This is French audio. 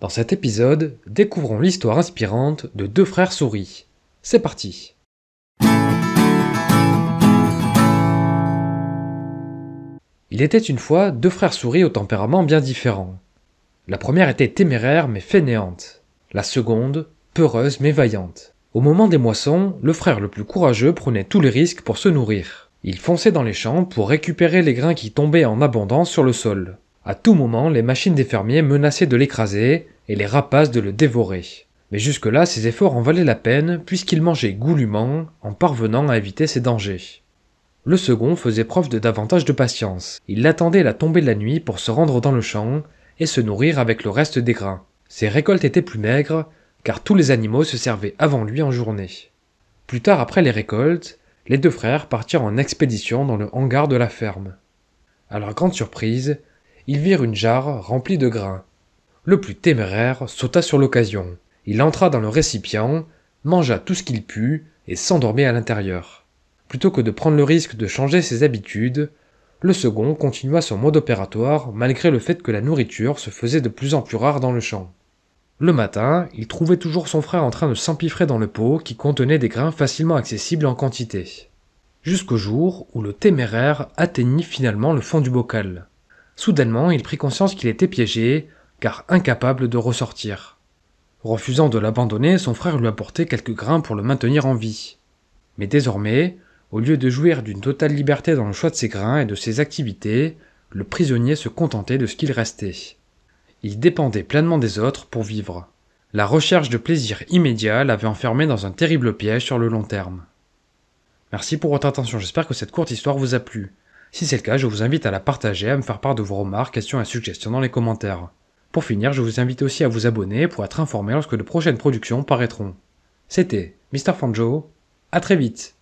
Dans cet épisode, découvrons l'histoire inspirante de deux frères souris. C'est parti! Il était une fois deux frères souris au tempérament bien différent. La première était téméraire mais fainéante. La seconde, peureuse mais vaillante. Au moment des moissons, le frère le plus courageux prenait tous les risques pour se nourrir. Il fonçait dans les champs pour récupérer les grains qui tombaient en abondance sur le sol. À tout moment, les machines des fermiers menaçaient de l'écraser et les rapaces de le dévorer. Mais jusque-là, ses efforts en valaient la peine puisqu'il mangeait goulûment en parvenant à éviter ces dangers. Le second faisait preuve de davantage de patience. Il attendait la tombée de la nuit pour se rendre dans le champ et se nourrir avec le reste des grains. Ses récoltes étaient plus maigres car tous les animaux se servaient avant lui en journée. Plus tard après les récoltes, les deux frères partirent en expédition dans le hangar de la ferme. À leur grande surprise, ils virent une jarre remplie de grains. Le plus téméraire sauta sur l'occasion. Il entra dans le récipient, mangea tout ce qu'il put et s'endormit à l'intérieur. Plutôt que de prendre le risque de changer ses habitudes, le second continua son mode opératoire malgré le fait que la nourriture se faisait de plus en plus rare dans le champ. Le matin, il trouvait toujours son frère en train de s'empiffrer dans le pot qui contenait des grains facilement accessibles en quantité. Jusqu'au jour où le téméraire atteignit finalement le fond du bocal. Soudainement, il prit conscience qu'il était piégé, car incapable de ressortir. Refusant de l'abandonner, son frère lui apportait quelques grains pour le maintenir en vie. Mais désormais, au lieu de jouir d'une totale liberté dans le choix de ses grains et de ses activités, le prisonnier se contentait de ce qu'il restait. Il dépendait pleinement des autres pour vivre. La recherche de plaisir immédiat l'avait enfermé dans un terrible piège sur le long terme. Merci pour votre attention, j'espère que cette courte histoire vous a plu. Si c'est le cas, je vous invite à la partager, à me faire part de vos remarques, questions et suggestions dans les commentaires. Pour finir, je vous invite aussi à vous abonner pour être informé lorsque de prochaines productions paraîtront. C'était Mr. Fanjo, à très vite.